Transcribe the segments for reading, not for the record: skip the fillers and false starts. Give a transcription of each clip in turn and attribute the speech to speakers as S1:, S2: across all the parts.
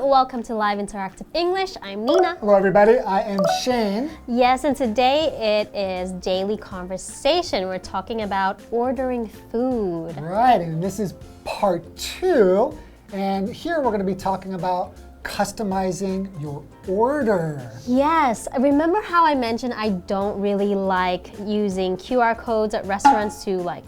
S1: Welcome to Live Interactive English. I'm Nina.
S2: Hello, everybody. I am Shane.
S1: Yes, and today it is daily conversation. We're talking about ordering food.
S2: Right, and this is part 2. And here we're going to be talking about customizing your order.
S1: Yes, remember how I mentioned I don't really like using QR codes at restaurants to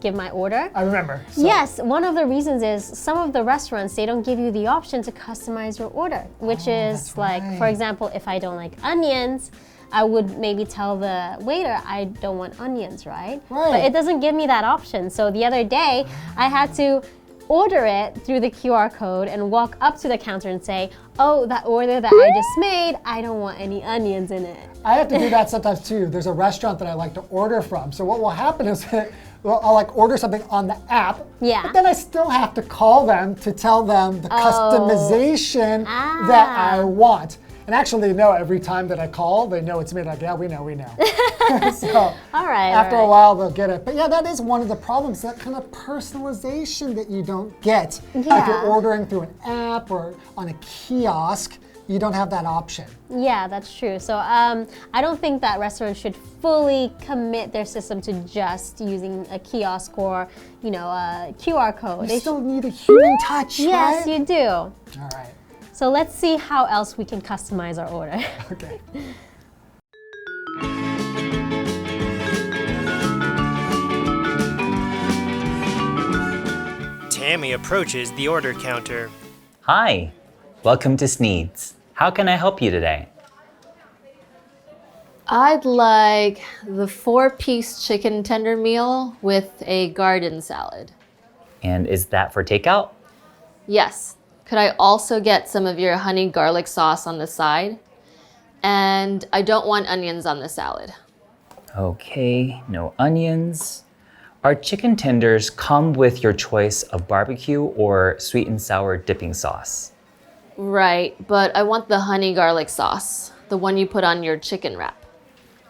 S1: give my order?
S2: I remember. So.
S1: Yes, one of the reasons is some of the restaurants, they don't give you the option to customize your order, which is for example, if I don't like onions, I would maybe tell the waiter I don't want onions, right? But it doesn't give me that option. So the other day, I had to order it through the QR code and walk up to the counter and say, oh, that order that I just made, I don't want any onions in it.
S2: I have to do that sometimes too. There's a restaurant that I like to order from. So what will happen is I'll order something on the app, but then I still have to call them to tell them the customization that I want. And actually, they know every time that I call, they know it's me. Like, yeah, we know. So after a while, they'll get it. But yeah, that is one of the problems, that kind of personalization that you don't get. If you're ordering through an app or on a kiosk, you don't have that option.
S1: Yeah, that's true. So I don't think that restaurants should fully commit their system to just using a kiosk or, a QR code.
S2: You still need a human touch,
S1: Yes,
S2: right?
S1: you do.
S2: All right.
S1: So let's see how else we can customize our order.
S2: Okay.
S3: Tammy approaches the order counter.
S4: Hi, welcome to Sneed's. How can I help you today?
S5: I'd like the 4-piece chicken tender meal with a garden salad.
S4: And is that for takeout?
S5: Yes. Could I also get some of your honey garlic sauce on the side? And I don't want onions on the salad.
S4: Okay, no onions. Our chicken tenders come with your choice of barbecue or sweet and sour dipping sauce.
S5: Right, but I want the honey garlic sauce, the one you put on your chicken wrap.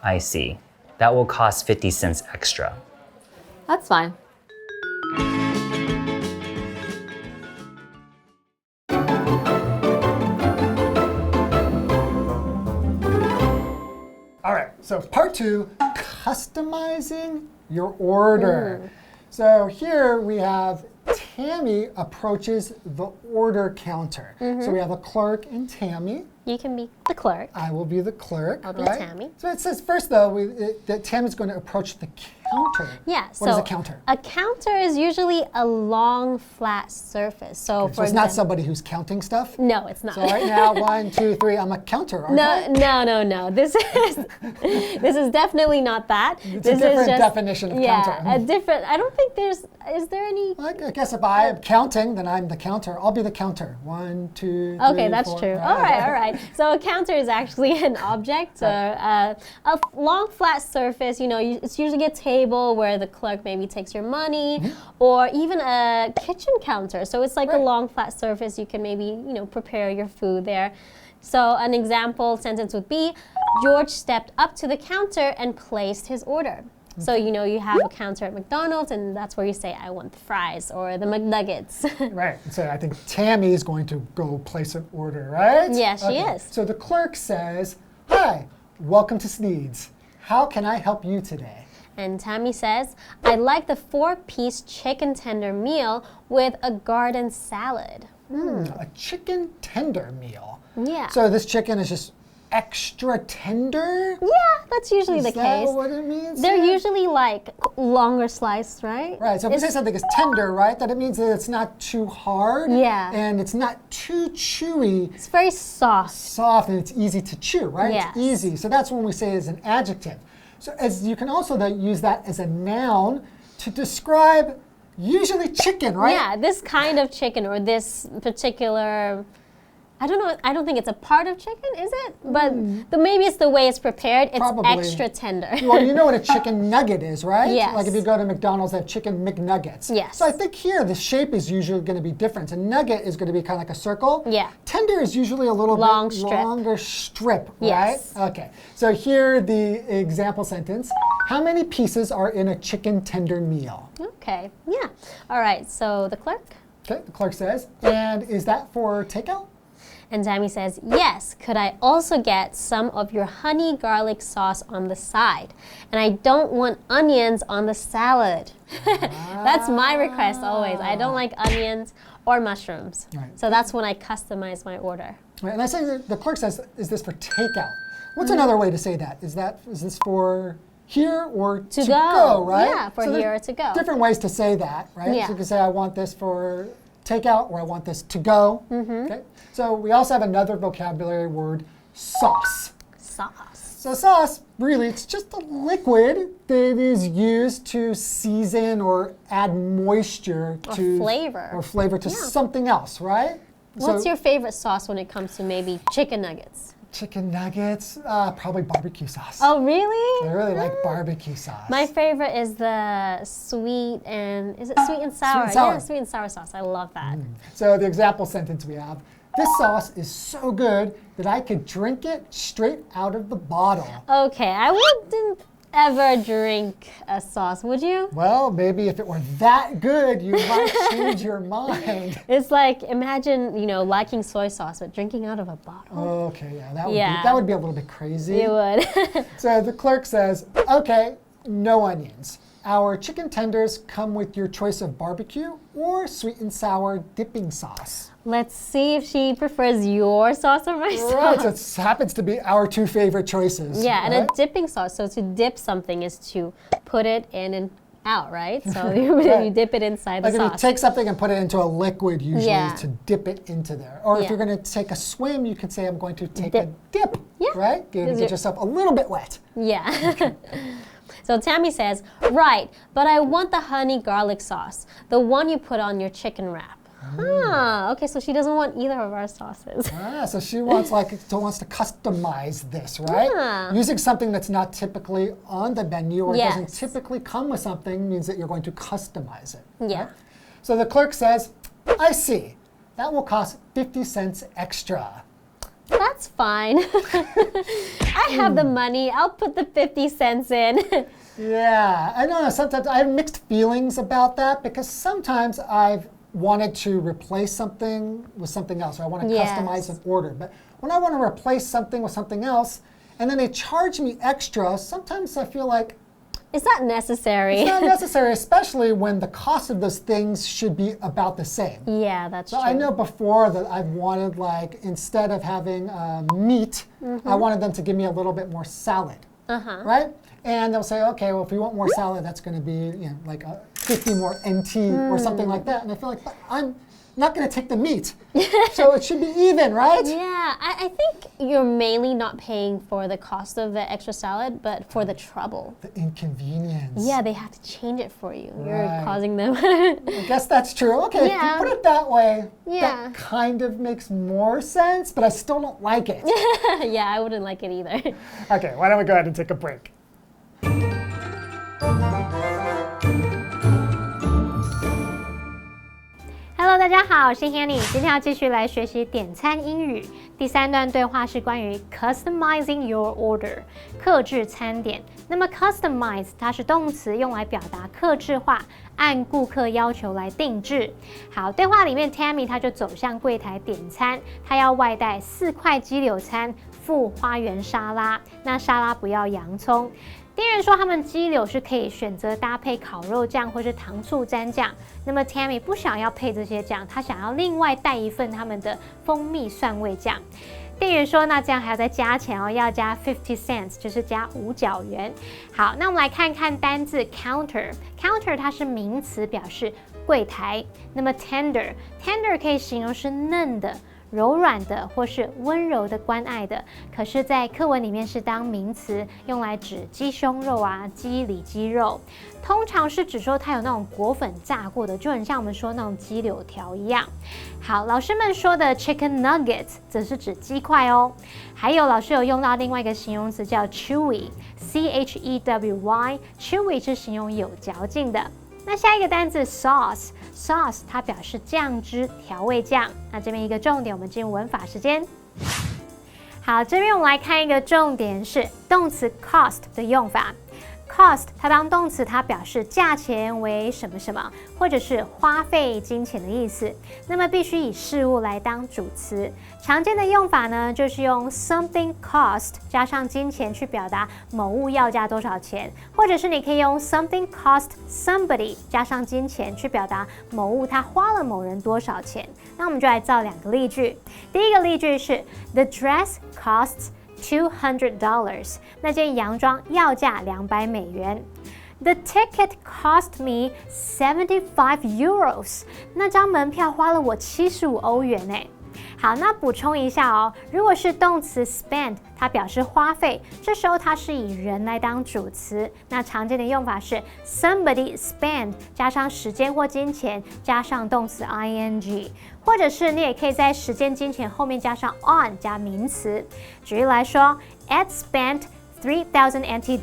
S4: I see. That will cost 50 cents extra.
S5: That's fine.
S2: All right, so part 2, customizing your order. So here we have Tammy approaches the order counter. So we have a clerk and Tammy.
S1: You can be the clerk.
S2: I will be the clerk.
S1: I'll be Tammy.
S2: So it says first, though, that Tammy's going to approach the counter.
S1: Yeah.
S2: What is a counter?
S1: A counter is usually a long, flat surface. So,
S2: So it's not somebody who's counting stuff?
S1: No, it's not.
S2: So right now, 1, 2, 3, I'm a counter, aren't I?
S1: No. This is definitely not that.
S2: It's a different definition of counter.
S1: Yeah, a different. I don't think is there any?
S2: Well, I guess if I am counting, then I'm the counter. I'll be the counter. 1, 2, 3,
S1: Okay, that's
S2: 4.
S1: true. All right. So a counter is actually an object, a long flat surface. It's usually a table where the clerk maybe takes your money, or even a kitchen counter. So it's like a long flat surface. You can maybe prepare your food there. So an example sentence would be, George stepped up to the counter and placed his order. So you have a counter at McDonald's, and that's where you say, I want the fries or the McNuggets.
S2: Right. So I think Tammy is going to go place an order, right?
S1: Yes, she is.
S2: So the clerk says, hi, welcome to Sneed's. How can I help you today?
S1: And Tammy says, I'd like the 4-piece chicken tender meal with a garden salad.
S2: A chicken tender meal.
S1: Yeah.
S2: So this chicken is just extra tender?
S1: Yeah, that's usually the case.
S2: Is that what it means?
S1: They're usually like longer sliced, right?
S2: Right, so if we say something is tender, right, that it means that it's not too hard.
S1: Yeah.
S2: And it's not too chewy.
S1: It's very soft.
S2: Soft, and it's easy to chew, right?
S1: Yes.
S2: It's easy. So that's when we say it's an adjective. So as you can also use that as a noun to describe usually chicken, right?
S1: Yeah, this kind of chicken or this particular, I don't know, I don't think it's a part of chicken, is it? But maybe it's the way it's prepared. It's
S2: Probably.
S1: extra tender.
S2: Well, you know what a chicken nugget is, right?
S1: Yes.
S2: Like if you go to McDonald's, they have chicken McNuggets.
S1: Yes.
S2: So I think here the shape is usually going to be different. A nugget is going to be kind of like a circle.
S1: Yeah.
S2: Tender is usually a little bit longer strip, right?
S1: Yes.
S2: Okay. So here the example sentence. How many pieces are in a chicken tender meal?
S1: Okay, yeah. All right, so the clerk?
S2: Okay, the clerk says, and is that for takeout?
S1: And Tammy says, yes, could I also get some of your honey garlic sauce on the side? And I don't want onions on the salad. That's my request always. I don't like onions or mushrooms.
S2: Right.
S1: So that's when I customize my order.
S2: Right, and I say that the clerk says, is this for takeout? What's another way to say that? Is this for here or to go, right?
S1: Yeah, for here or to go.
S2: Different ways to say that, right?
S1: Yeah.
S2: So you can say, I want this for takeout or I want this to go. Okay. So we also have another vocabulary word, sauce.
S1: Sauce.
S2: So sauce, really, it's just a liquid that is used to season or add moisture to
S1: flavor
S2: to something else, right?
S1: What's your favorite sauce when it comes to maybe chicken nuggets?
S2: Chicken nuggets, probably barbecue sauce.
S1: Oh, really?
S2: I really like barbecue sauce.
S1: My favorite is the sweet and sour?
S2: Sweet and sour.
S1: Yeah, sweet and sour sauce. I love that.
S2: So the example sentence we have, this sauce is so good that I could drink it straight out of the bottle.
S1: Okay, I wouldn't ever drink a sauce, would you?
S2: Well, maybe if it were that good, you might change your mind.
S1: It's like, imagine, liking soy sauce, but drinking out of a bottle.
S2: Okay, yeah, that would be a little bit crazy.
S1: It would.
S2: So the clerk says, okay, no onions. Our chicken tenders come with your choice of barbecue or sweet and sour dipping sauce.
S1: Let's see if she prefers your sauce or my sauce.
S2: Right, so it happens to be our two favorite choices.
S1: Yeah,
S2: right?
S1: and a dipping sauce. So to dip something is to put it in and out, right? So you dip it inside the sauce.
S2: Like if you take something and put it into a liquid, usually is to dip it into there. Or if you're going to take a swim, you could say, I'm going to take a dip, right? Get yourself a little bit wet.
S1: Yeah. So Tammy says, right, but I want the honey garlic sauce, the one you put on your chicken wrap. Okay, so she doesn't want either of our sauces.
S2: So she wants wants to customize this, right? Using something that's not typically on the menu or doesn't typically come with something means that you're going to customize it.
S1: Yeah.
S2: Right? So the clerk says, I see. That will cost 50 cents extra.
S1: That's fine. I have the money. I'll put the 50 cents in.
S2: Yeah, I know. Sometimes I have mixed feelings about that because sometimes I've wanted to replace something with something else, or I want to customize an order. But when I want to replace something with something else, and then they charge me extra, sometimes I feel like
S1: it's not necessary.
S2: It's not necessary, especially when the cost of those things should be about the same.
S1: Yeah, that's true.
S2: I know before that I've wanted, instead of having meat, I wanted them to give me a little bit more salad, right? And they'll say, okay, well, if you want more salad, that's going to be like 50 more NT or something like that. And I feel like, but I'm not going to take the meat. So it should be even, right?
S1: Yeah, I think you're mainly not paying for the cost of the extra salad, but for the trouble.
S2: The inconvenience.
S1: Yeah, they have to change it for you. You're causing them.
S2: I guess that's true. Okay, if you put it that way, that kind of makes more sense, but I still don't like it.
S1: Yeah, I wouldn't like it either.
S2: Okay, why don't we go ahead and take a break?
S6: Hello， 大家好，我是 Hanny， 今天要继续来学习点餐英语。第3段对话是关于 customizing your order， 客制餐点。那么 customize 它是动词，用来表达客制化，按顾客要求来定制。好，对话里面 Tammy 她就走向柜台点餐，她要外带4块鸡柳餐，附花园沙拉，那沙拉不要洋葱。店员说他们鸡柳是可以选择搭配烤肉酱或是糖醋蘸酱，那么 Tammy 不想要配这些酱，她想要另外带一份他们的蜂蜜蒜味酱。店员说那这样还要再加钱哦，要加50 cents， 就是加5角元。好，那我们来看看单字 counter 它是名词，表示柜台。那么 tender 可以形容是嫩的，柔软的或是温柔的关爱的，可是在课文里面是当名词，用来指鸡胸肉啊、鸡里脊肉，通常是指说它有那种裹粉炸过的，就很像我们说那种鸡柳条一样。好，老师们说的 chicken nuggets 则是指鸡块哦。还有老师有用到另外一个形容词叫 chewy， chewy 是形容有嚼劲的。那下一个单字 sauce 它表示酱汁、调味酱。那这边一个重点，我们进入文法时间。好，这边我们来看一个重点是动词 cost 的用法。cost 它当动词，它表示价钱为什么什么，或者是花费金钱的意思。那么必须以事物来当主词。常见的用法呢，就是用 something cost 加上金钱去表达某物要价多少钱，或者是你可以用 something cost somebody 加上金钱去表达某物它花了某人多少钱。那我们就来造2个例句。第一个例句是 The dress costs $200， 那件洋装要价200美元。The ticket cost me 75 euros， 那张门票花了我75欧元诶。好，那补充一下哦，如果是动词 spend， 它表示花费，这时候它是以人来当主词。那常见的用法是 somebody spend 加上时间或金钱加上动词 ing， 或者是你也可以在时间、金钱后面加上 on 加名词。举例来说 ，Ed spent $3,000 NT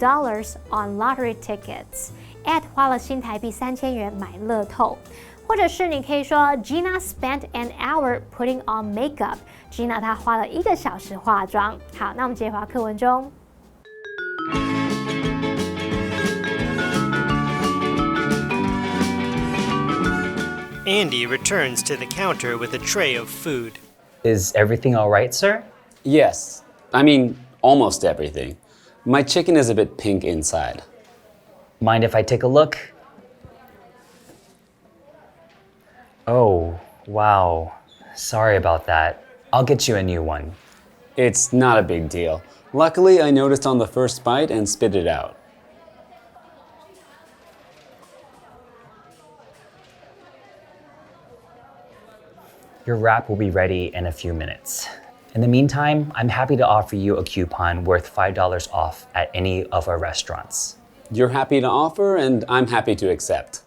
S6: on lottery tickets。Ed 花了新台币3000元买乐透。或者是你可以说 Gina spent an hour putting on makeup。 Gina 她花了1个小时化妆。好，那我们接回到课文中。
S3: Andy returns to the counter with a tray of food.
S4: Is everything all right, sir?
S7: Yes. I mean, almost everything. My chicken is a bit pink inside.
S4: Mind if I take a look? Oh, wow. Sorry about that. I'll get you a new one.
S7: It's not a big deal. Luckily, I noticed on the first bite and spit it out.
S4: Your wrap will be ready in a few minutes. In the meantime, I'm happy to offer you a coupon worth $5 off at any of our restaurants.
S7: You're happy to offer, and I'm happy to accept.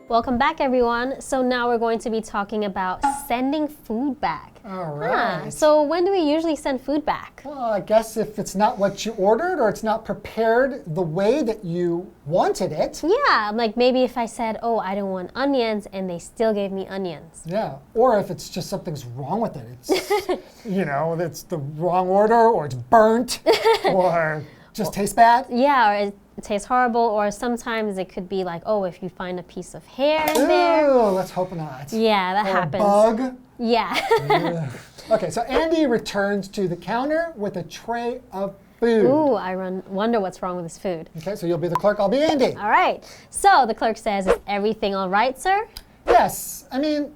S1: Welcome back, everyone. So now we're going to be talking about sending food back.
S2: All right.
S1: So when do we usually send food back?
S2: Well, I guess if it's not what you ordered or it's not prepared the way that you wanted it.
S1: Yeah, like maybe if I said, oh, I don't want onions, and they still gave me onions.
S2: Yeah, or if it's just something's wrong with it. It's, you know, it's the wrong order, or it's burnt, or just tastes bad.
S1: Yeah, or it tastes horrible, or sometimes it could be like, oh, if you find a piece of hair in there.
S2: Ooh, let's hope not.
S1: Yeah, that
S2: or
S1: happens.
S2: A bug.
S1: Yeah.
S2: Okay, so Andy returns to the counter with a tray of food.
S1: Ooh, I wonder what's wrong with his food.
S2: Okay, so you'll be the clerk, I'll be Andy.
S1: All right. So the clerk says, is everything all right, sir?
S2: Yes, I mean,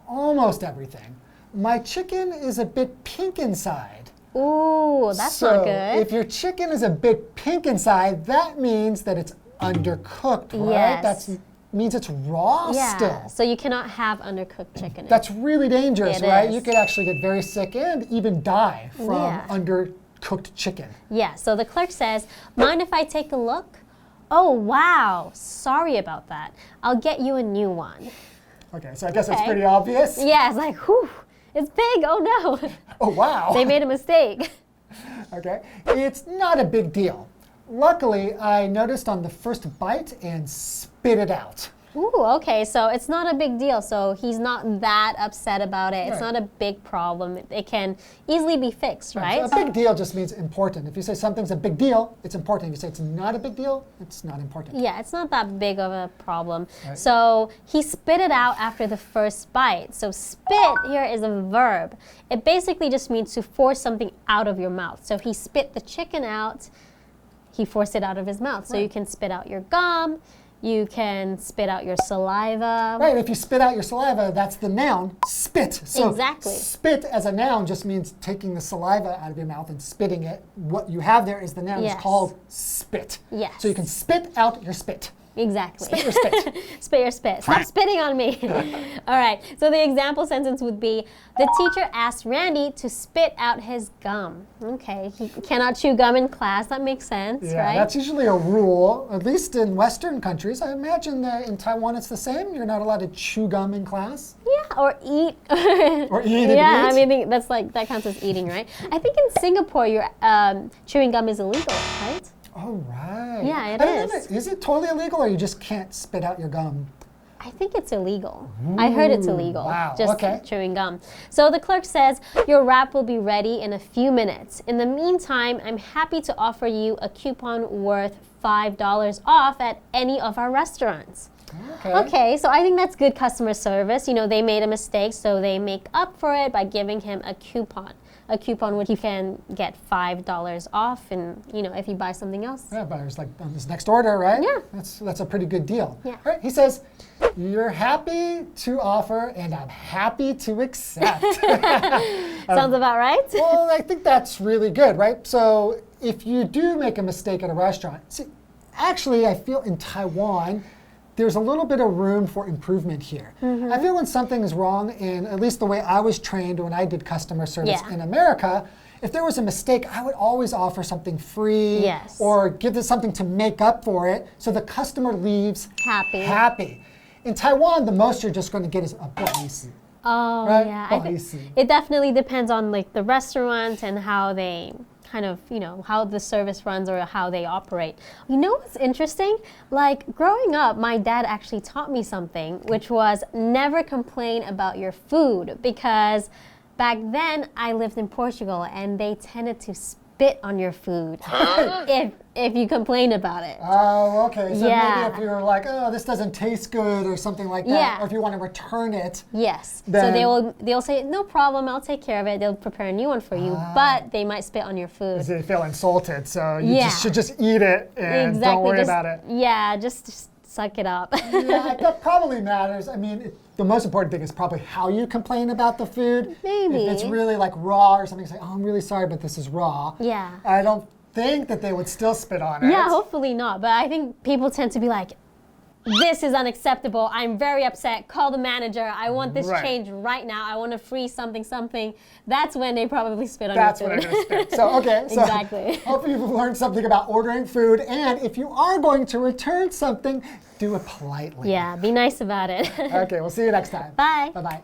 S2: almost everything. My chicken is a bit pink inside.
S1: Ooh, that's not good.
S2: If your chicken is a bit pink inside, that means that it's undercooked, right?
S1: Yes.
S2: That means it's raw still.
S1: So you cannot have undercooked chicken.
S2: That's really dangerous,
S1: It
S2: right?
S1: is.
S2: You could actually get very sick and even die from undercooked chicken.
S1: Yeah, so the clerk says, mind if I take a look? Oh, wow. Sorry about that. I'll get you a new one.
S2: Okay, so I guess it's pretty obvious.
S1: Yeah, it's like, whew, it's big. Oh, no.
S2: Oh, wow.
S1: They made a mistake.
S2: Okay, it's not a big deal. Luckily, I noticed on the first bite and spit it out.
S1: Ooh, okay, so it's not a big deal. So he's not that upset about it. It's not a big problem. It can easily be fixed, right?
S2: So a big deal just means important. If you say something's a big deal, it's important. If you say it's not a big deal, it's not important.
S1: Yeah, it's not that big of a problem. Right. So he spit it out after the first bite. So spit here is a verb. It basically just means to force something out of your mouth. So if he spit the chicken out, he forced it out of his mouth. So you can spit out your gum. You can spit out your saliva.
S2: Right, if you spit out your saliva, that's the noun, spit. So
S1: exactly.
S2: Spit as a noun just means taking the saliva out of your mouth and spitting it. What you have there is the noun. It's called spit.
S1: Yes.
S2: So you can spit out your spit.
S1: Exactly.
S2: Spit your spit.
S1: Spit your spit. Stop spitting on me. All right, so the example sentence would be, the teacher asked Randy to spit out his gum. Okay, he cannot chew gum in class. That makes sense, right?
S2: That's usually a rule, at least in Western countries. I imagine that in Taiwan it's the same. You're not allowed to chew gum in class.
S1: Yeah, or eat.
S2: Or eat
S1: Yeah,
S2: and eat.
S1: I mean, that's like, that counts as eating, right? I think in Singapore, chewing gum is illegal, right?
S2: Oh, right.
S1: Yeah, it is.
S2: Is it totally illegal or you just can't spit out your gum?
S1: I think it's illegal. I heard it's illegal.
S2: Wow,
S1: just
S2: okay.
S1: chewing gum. So the clerk says, your wrap will be ready in a few minutes. In the meantime, I'm happy to offer you a coupon worth $5 off at any of our restaurants. Okay, so I think that's good customer service. You know, they made a mistake, so they make up for it by giving him a coupon. A coupon which you can get $5 off, and you know, if you buy something else.
S2: Yeah, but it's like on this next order, right?
S1: Yeah.
S2: That's a pretty good deal.
S1: Yeah.
S2: Right? He says, you're happy to offer, and I'm happy to accept.
S1: Sounds about right.
S2: Well, I think that's really good, right? So if you do make a mistake at a restaurant, see, actually, I feel in Taiwan, there's a little bit of room for improvement here. I feel when something is wrong, and at least the way I was trained when I did customer service in America, if there was a mistake, I would always offer something free or give them something to make up for it so the customer leaves happy. In Taiwan, the most you're just going to get is a 不好意思.
S1: Oh,
S2: right?
S1: yeah.
S2: 不好意思.
S1: It definitely depends on like the restaurant and how they kind of, you know, how the service runs or how they operate. You know what's interesting? Like growing up, my dad actually taught me something, which was never complain about your food, because back then I lived in Portugal and they tended to spit on your food if you complained about it.
S2: Oh, okay. So maybe if you're like, oh, this doesn't taste good or something like that, or if you want to return it.
S1: Yes. So they'll say, no problem, I'll take care of it. They'll prepare a new one for you, but they might spit on your food.
S2: They feel insulted, so you should just eat it and don't worry about it.
S1: Yeah, just suck it up.
S2: Yeah, that probably matters. I mean, the most important thing is probably how you complain about the food.
S1: Maybe.
S2: If it's really like raw or something, say, oh, I'm really sorry, but this is raw.
S1: Yeah.
S2: I don't think that they would still spit on it.
S1: Yeah, hopefully not. But I think people tend to be like, this is unacceptable. I'm very upset. Call the manager. I want this change right now. I want to freeze something. That's when they probably spit on your food.
S2: That's when they're going to spit. So, okay. So
S1: exactly.
S2: Hopefully you've learned something about ordering food. And if you are going to return something, do it politely.
S1: Yeah, be nice about it.
S2: Okay, we'll see you next time.
S1: Bye.
S2: Bye-bye.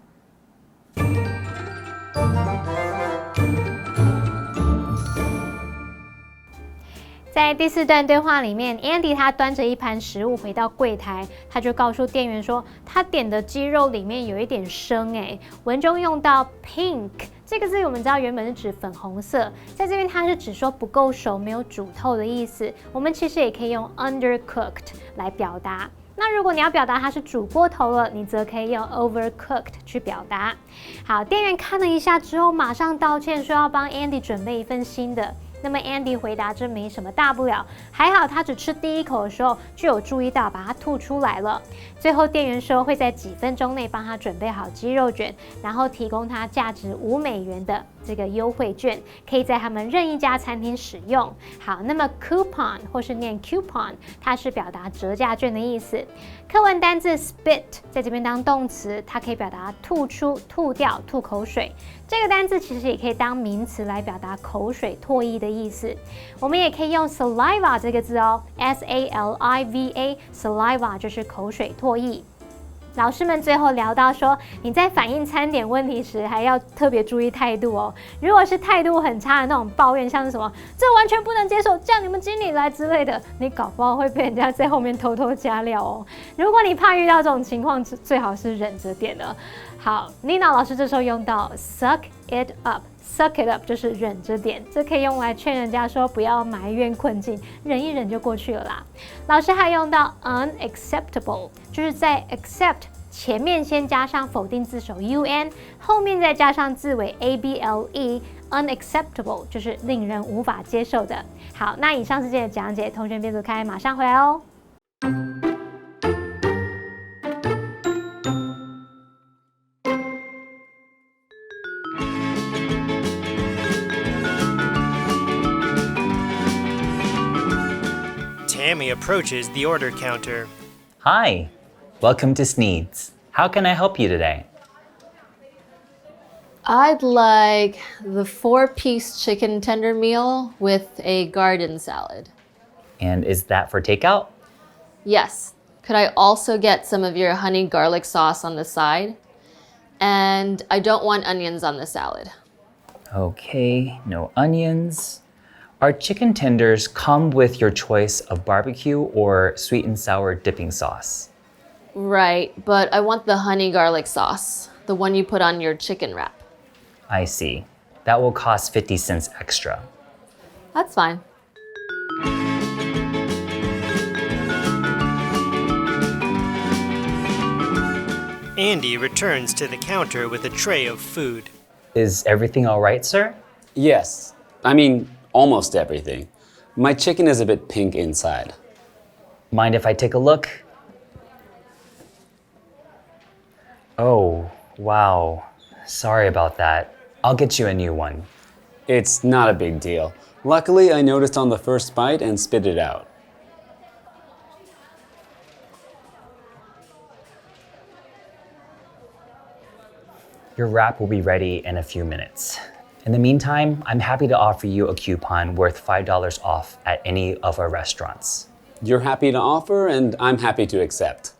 S6: 在第4段对话里面 ，Andy 他端着一盘食物回到柜台，他就告诉店员说，他点的鸡肉里面有一点生哎。文中用到 pink 这个字，我们知道原本是指粉红色，在这边它是指说不够熟、没有煮透的意思。我们其实也可以用 undercooked 来表达。那如果你要表达它是煮过头了，你则可以用 overcooked 去表达。好，店员看了一下之后，马上道歉说要帮 Andy 准备一份新的。那么 Andy 回答这没什么大不了，还好他只吃第一口的时候就有注意到把它吐出来了。最后店员说会在几分钟内帮他准备好鸡肉卷，然后提供他价值$5的这个优惠券，可以在他们任意一家餐厅使用。好，那么 coupon 或是念 coupon， 它是表达折价券的意思。课文单字 spit 在这边当动词，它可以表达吐出、吐掉、吐口水。这个单字其实也可以当名词来表达口水、唾液的意思。我们也可以用 saliva 这个字哦 ，S-A-L-I-V-A， saliva 就是口水、唾液。老师们最后聊到说，你在反映餐点问题时，还要特别注意态度哦。如果是态度很差的那种抱怨，像是什么“这完全不能接受”，叫你们经理来之类的，你搞不好会被人家在后面偷偷加料哦。如果你怕遇到这种情况，最好是忍着点了。好 ，Nina 老师这时候用到 suck it up。Suck it up 就是忍着点，这可以用来劝人家说不要埋怨困境，忍一忍就过去了啦。老师还用到 unacceptable， 就是在 accept 前面先加上否定字首 un， 后面再加上字尾 able，unacceptable 就是令人无法接受的。好，那以上是今天的讲解，同学别走开，马上回来哦。
S3: Tammy approaches the order counter.
S4: Hi, welcome to Sneed's. How can I help you today?
S5: I'd like the 4-piece chicken tender meal with a garden salad.
S4: And is that for takeout?
S5: Yes. Could I also get some of your honey garlic sauce on the side? And I don't want onions on the salad.
S4: Okay, no onions. Our chicken tenders come with your choice of barbecue or sweet and sour dipping sauce.
S5: Right, but I want the honey garlic sauce, the one you put on your chicken wrap.
S4: I see. That will cost 50 cents extra.
S5: That's fine.
S3: Andy returns to the counter with a tray of food.
S4: Is everything all right, sir?
S7: Yes. I mean, almost everything. My chicken is a bit pink inside.
S4: Mind if I take a look? Oh, wow. Sorry about that. I'll get you a new one.
S7: It's not a big deal. Luckily, I noticed on the first bite and spit it out.
S4: Your wrap will be ready in a few minutes. In the meantime, I'm happy to offer you a coupon worth $5 off at any of our restaurants.
S7: You're happy to offer, and I'm happy to accept.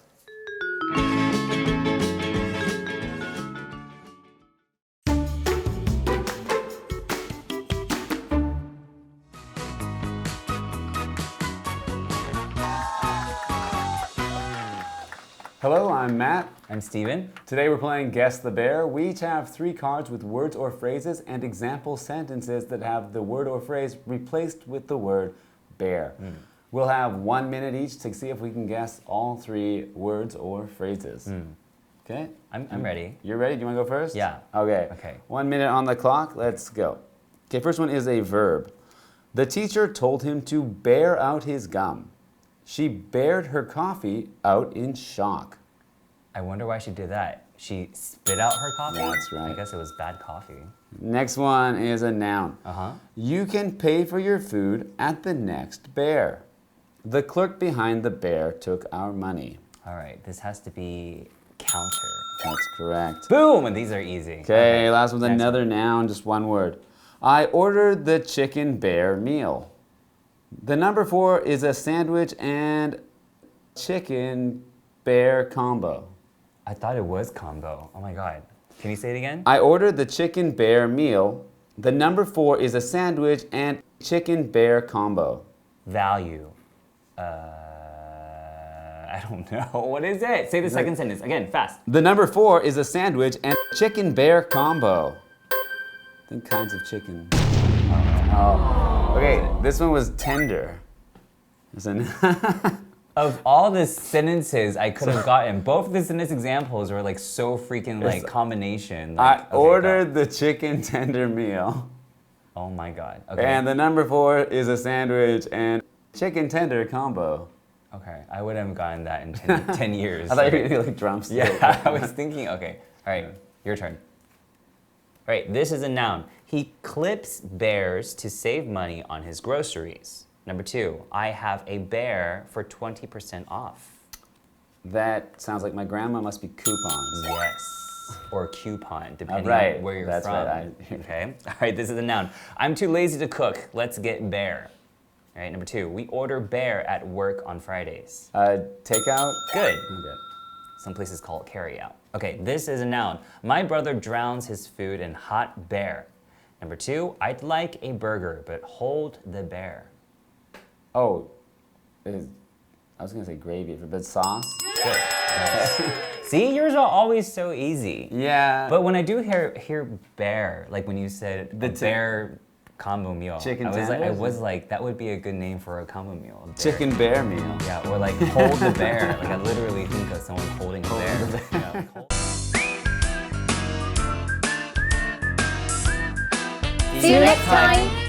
S7: Hello, I'm Matt.
S4: I'm Stephen.
S7: Today we're playing Guess the Bear. We each have 3 cards with words or phrases and example sentences that have the word or phrase replaced with the word bear. We'll have 1 minute each to see if we can guess all 3 words or phrases. Okay?
S4: I'm ready.
S7: You're ready? Do you want to go first?
S4: Yeah.
S7: Okay. 1 minute on the clock. Let's go. Okay, first one is a verb. The teacher told him to bear out his gum. She bared her coffee out in shock.
S4: I wonder why she did that. She spit out her coffee?
S7: That's right.
S4: I guess it was bad coffee.
S7: Next one is a noun. You can pay for your food at the next bear. The clerk behind the bear took our money.
S4: All right, this has to be counter.
S7: That's correct.
S4: Boom! These are easy.
S7: Okay, last one's
S4: Next
S7: another noun, just one word. I ordered the chicken bear meal. The number 4 is a sandwich and chicken bear combo.
S4: I thought it was combo. Oh my god. Can you say it again?
S7: I ordered the chicken bear meal. The number 4 is a sandwich and chicken bear combo.
S4: Value. I don't know. What is it? Say the second sentence again, fast.
S7: The number 4 is a sandwich and chicken bear combo. Think kinds of chicken. Okay, this one was tender.
S4: Of all the sentences I could have gotten, both of the sentence examples were like so freaking like combination. Like,
S7: I ordered the chicken tender meal.
S4: Oh my god. Okay.
S7: And the number 4 is a sandwich and chicken tender combo.
S4: Okay, I wouldn't have gotten that in 10 years.
S7: I thought you were gonna do like drumstick.
S4: Yeah, I was thinking, okay. All right, your turn. All right, this is a noun. He clips bears to save money on his groceries. Number 2, I have a bear for 20% off.
S7: That sounds like my grandma must be coupons.
S4: Yes, or coupon, depending
S7: right,
S4: on where you're
S7: that's
S4: from.
S7: right.
S4: Okay, all right, this is a noun. I'm too lazy to cook, let's get bear. All right, number 2, we order bear at work on Fridays.
S7: Takeout?
S4: Good.
S7: Okay.
S4: Some places call it carry out. Okay, this is a noun. My brother drowns his food in hot bear. Number 2, I'd like a burger, but hold the bear.
S7: Oh, I was gonna say gravy, but sauce?
S4: Good. Nice. See, yours are always so easy.
S7: Yeah.
S4: But when I do hear bear, like when you said the bear combo meal,
S7: Chicken
S4: I
S7: tenders?
S4: was like, that would be a good name for a combo meal. Bear.
S7: Chicken bear meal.
S4: Yeah, or like hold the bear. Like I literally think of someone holding a bear. Yeah.
S6: See you next time.